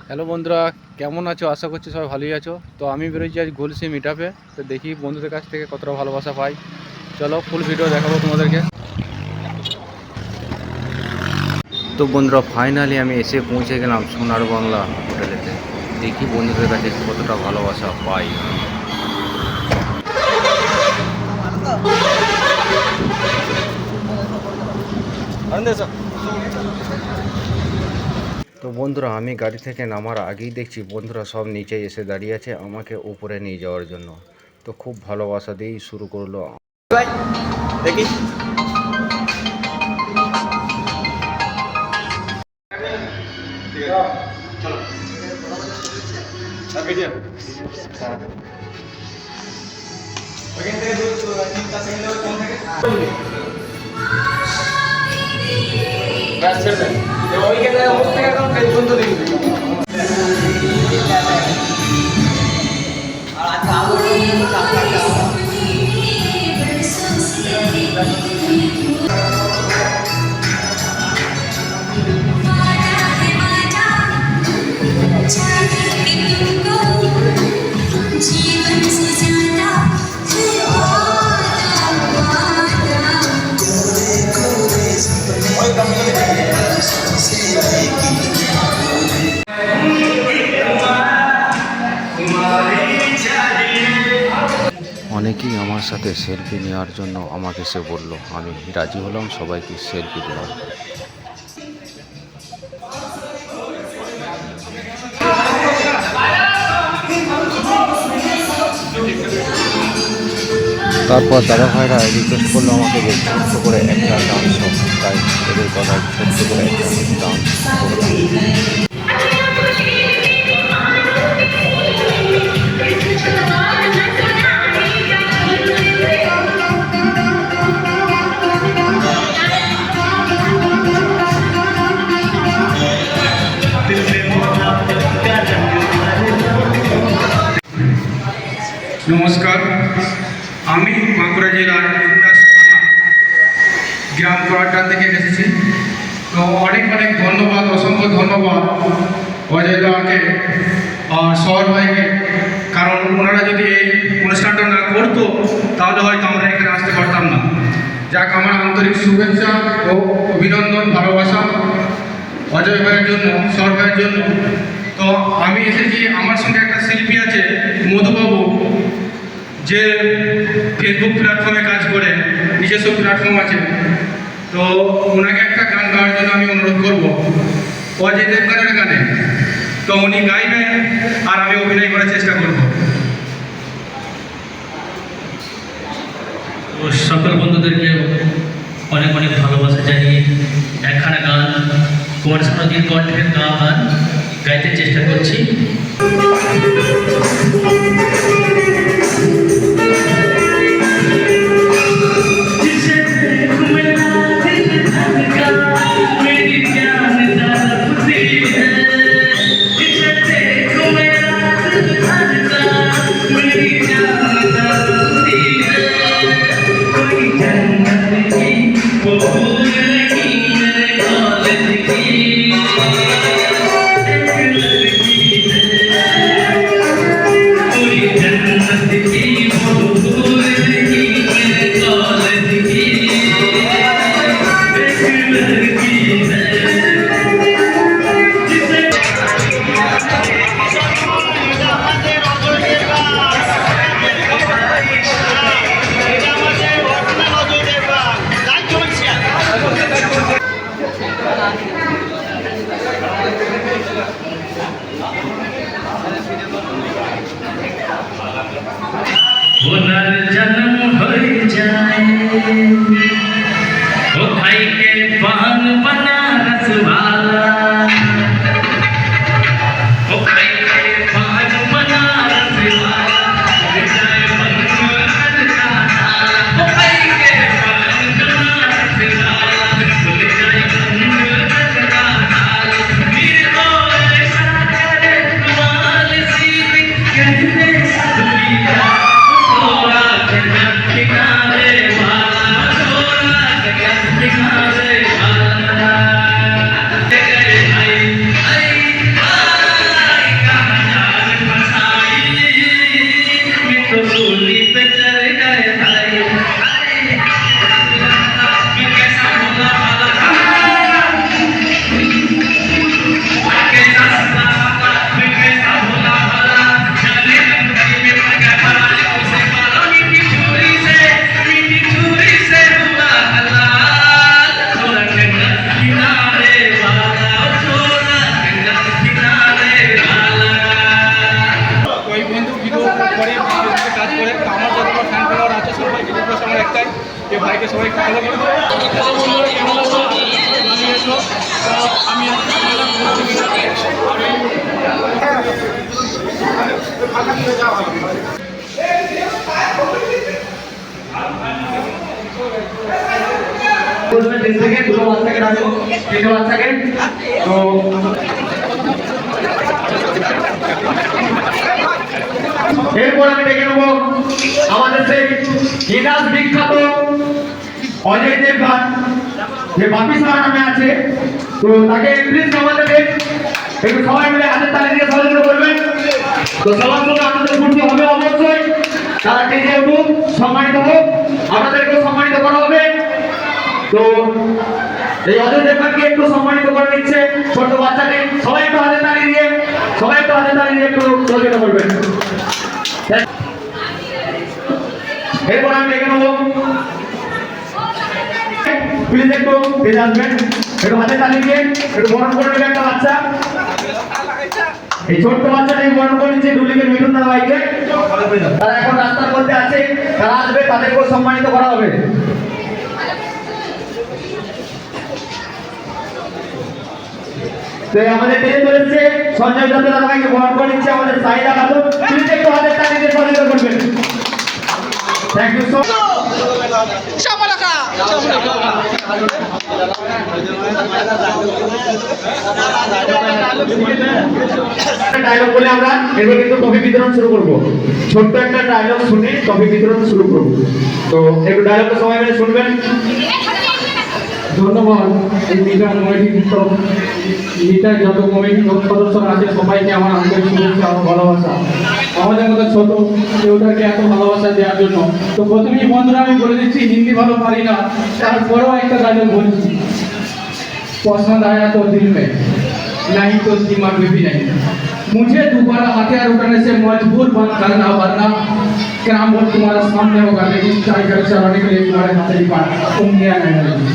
Hello বন্ধুরা, কেমন আছো? আশা করছি সবাই ভালোই আছো। তো আমি বেরোচ্ছি আজ গলসি মিট আপে। তো দেখি বন্ধুদের কাছ থেকে কতটা ভালোবাসা পাই। চলো ফুল ভিডিও দেখাবো তোমাদেরকে। তো বন্ধুরা, ফাইনালি আমি এসে পৌঁছে গেলাম সোনার বাংলা হোটেলেতে। দেখি বন্ধুদের কাছে কতটা ভালোবাসা পাই আমি। তো বন্ধুরা, আমি গাড়ি থেকে নামার আগেই দেখছি বন্ধুরা সব নিচে এসে দাঁড়িয়ে আছে আমাকে উপরে নিয়ে যাওয়ার জন্য। তো খুব ভালোবাসা দিয়েই শুরু করলো। দেখি অনেকেই আমার সাথে সেলফি নেওয়ার জন্য আমাকে সে বলল, আমি রাজি হলাম, সবাইকে সেলফি দিলাম। তারপর দাদা ভাইরা রিকোয়েস্ট করলো আমাকে যে ছোট্ট করে একটা ডান্স হোক, তাই এদের কথা ছোট্ট করে একটা ডান্স করলাম। নমস্কার, আমি বাঁকুড়া জেলার গ্রাম করাটা থেকে এসেছি। তো অনেক অনেক ধন্যবাদ, অসংখ্য ধন্যবাদ অজয় দাকে আর শহর ভাইকে। কারণ ওনারা যদি এই অনুষ্ঠানটা না করতো তাহলে হয়তো আমরা এখানে আসতে পারতাম না। যাক, আমার আন্তরিক শুভেচ্ছা ও অভিনন্দন, ভালোবাসা অজয় ভাইয়ের জন্য, শহর ভাইয়ের জন্য। তো আমি এসেছি, আমার সঙ্গে একটা শিল্পী আছে মধুবাবু, যে ফেসবুক প্ল্যাটফর্মে কাজ করে, নিজস্ব প্ল্যাটফর্ম আছে। তো ওনাকে একটা গান গাওয়ার জন্য আমি অনুরোধ করবো, অজয় দেবগানের গানে। তো উনি গাইবেন আর আমি অভিনয় করার চেষ্টা করব। সকল বন্ধুদেরকে অনেক অনেক ভালোবাসা জানিয়ে একখানা গান কুমার শানুজির কণ্ঠের গান গাইতে চেষ্টা করছি। ডাকবো তিনটে বাচ্চাকে। তো এরপর আমি ডেকে নেবো আমাদের সেই ইতিহাস বিখ্যাত অজয় দেবগন, যে বাপি সাহা নামে আছে। তো তাকে প্লিজ আমাদের একটু সবাই মিলে হাতের তালি দিয়ে সহযোগিতা করবেন। তো সবার সঙ্গে আপনাদের ফুর্তি হবে অবশ্যই, তারা স্টেজে উঠুক, সম্মানিত হোক, আপনাদেরকেও সম্মানিত করা হবে। তো এই অজয় দেবগনকে একটু সম্মানিত করে দিচ্ছে ছোট বাচ্চাকে, সবাই একটু হাতের তালি দিয়ে একটু সহযোগিতা করবেন। এরপর আমি ডেকে নেবো, প্লিজ একটু তেজ আসবেন, একটু হাতে তালি দিয়ে একটু বরণ করে নেবে একটা বাচ্চা। এই ছোট্ট বাচ্চাটাই বরণ করে নিচ্ছে ডুপ্লিকেট মিঠুন দাদা ভাইকে। তারা এখন রাস্তার মধ্যে আছে, তারা আসবে, তাদেরকেও সম্মানিত করা হবে। তো আমাদের টেনে চলেছে সঞ্জয় দত্ত দাদা ভাইকে বরণ করে নিচ্ছে আমাদের সাইদা খাতুন, প্লিজ একটু হাতের তালি দিয়ে সহযোগিতা করবেন। থ্যাংক ইউ সো ডায়লগ বলে আমরা এবার কিন্তু ট্রফি বিতরণ শুরু করব। ছোট্ট একটা ডায়লগ শুনে ট্রফি বিতরণ শুরু করব। তো একটু ডায়লগটা সবাই মিলে শুনবেন। ধন্যবাদ এই মিটার কমিটি মিটার যত কমিটি সদস্যরা আছে সবাইকে আমার আন্তরিক শুভেচ্ছা ও ভালোবাসা। আমাদের মতো ছোট কেউটাকে এত ভালোবাসা দেওয়ার জন্য। তো প্রথমেই বন্ধুরা আমি বলে দিচ্ছি, হিন্দি ভালো পারি না, তারপরেও একটা ডায়লগ বলছি। पसंद आया तो दिल में, नहीं तो दिमाग में भी नहीं। मुझे दोबारा हथियार उठाने से मजबूर बंद करना, वरना काम बहुत तुम्हारा सामने होगा, लेकिन टाइगर चलाने के लिए तुम्हारे हाथ से उंगलियां नहीं होगी।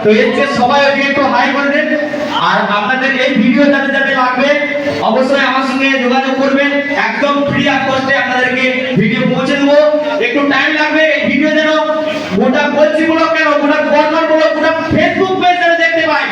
তো এর যে সবাই ওইদিকে একটু হাই করে দেন। আর আপনাদের এই ভিডিও যাতে যাতে লাগবে অবশ্যই আমার সঙ্গে যোগাযোগ করবেন, একদম ফ্রি অফ কস্টে আপনাদেরকে ভিডিও পৌঁছে দেবো। একটু টাইম লাগবে, এই ভিডিও যেন গোটা কলসি ব্লক কেন গোটা বর্ধমান ব্লক গোটা ফেসবুক পেজ যেন দেখতে পাই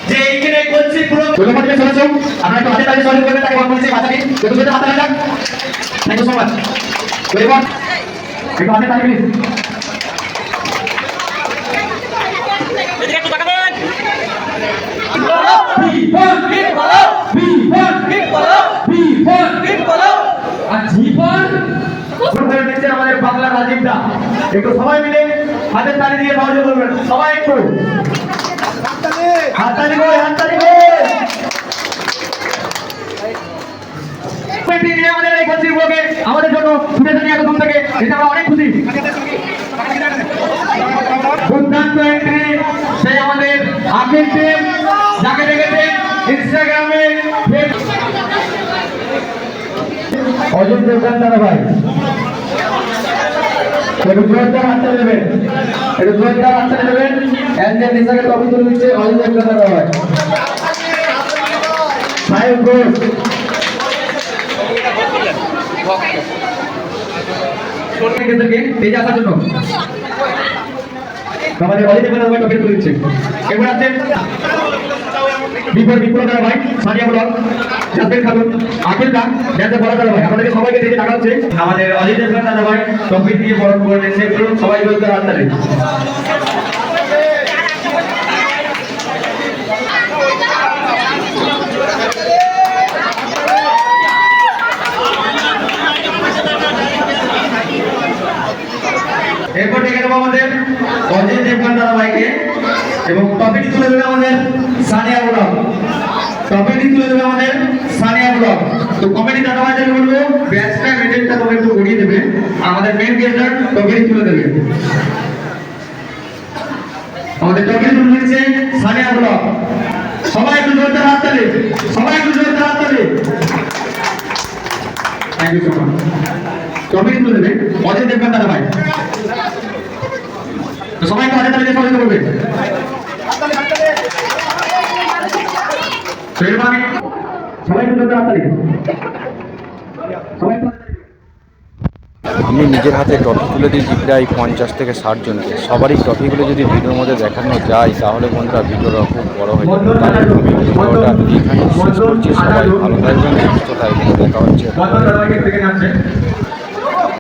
যে এইখানে কলসি ব্লক ধন্যবাদ শুনেছো। আপনারা একটু হাতে তালি সহযোগ করবেন, তাকে বন্ধ করছি বাচ্চাকে একটু যেতে হাতে লাগা। Thank you so much. Welcome, একটু হাতে তালি প্লিজ। আমাদের বাংলা রাজীবদা, একটু সবাই মিলে হাতের তালি দিয়ে সহযোগ করবেন। সবাই একটু হাততালি করে আমাদের এই কলসি ব্লকে আমাদের জন্য ছুটে চলে এত দূর থেকে, এটা আমরা অনেক খুশি। দুর্দান্ত এন্ট্রি সেই আমাদের আকিব টিম, যাকে দেখেছেন ইনস্টাগ্রামে অজয় দেবগন দাদা ভাই, একটু জোরদার হাতটা দেবেন, এনজেল নিসাকে টপি তুলে দিচ্ছে অজয় দেবগন দাদা ভাই। ফাইভ গোল তেজ আসার জন্য আমাদের অজয় দেবগন দাদা ভাই টপি তুলে দিচ্ছে। এবার আছে বিপ্লব দাদা ভাই, সানিয়া ব্লক, জাসমিন খাতুন, আকিল দা, যাতে বড় দাদা ভাই, আমাদেরকে সবাইকে দেখে টাকা হচ্ছে। আমাদের অজয় দেবগন দাদা ভাই টপি দিয়ে বরণ করে নিচ্ছে, একটু সবাই বলতে হাততালি। এরপর ডেকে নেবো আমাদের অজয় দেবগন দাদা ভাইকে এবং টপিটি তুলে দেবে আমাদের সানিয়া ব্লক। তো কমেডি দাদা ভাইদেরকে বলবো ব্যাচটা মেডেলটা তোমরা একটু গড়িয়ে দেবে, আমাদের মেন গেস্টার টপিটি তুলে দেবে। আমাদের টপিটি তুলে দিচ্ছে সানিয়া ব্লক। সবাই একটু জোরদার হাততালি। Thank you so much. টপিটি তুলে দেবে অজয় দেবগন দাদা ভাই। তো সবাই একটু হাতে তালি দিয়ে সহযোগিতা করবে। আমি নিজের হাতে ট্রফি তুলে দিয়েছি প্রায় 50 থেকে 60 জনকে। সবারই ট্রফিগুলো যদি ভিডিওর মধ্যে দেখানো যায় তাহলে বন্ধুরা ভিডিওটা খুব বড় হয়ে যাবে। তাই আমি ভিডিওটা এখানে শেষ করছি। সবাই ভালো থাকবেন, সুস্থ থাকবেন, দেখা হচ্ছে।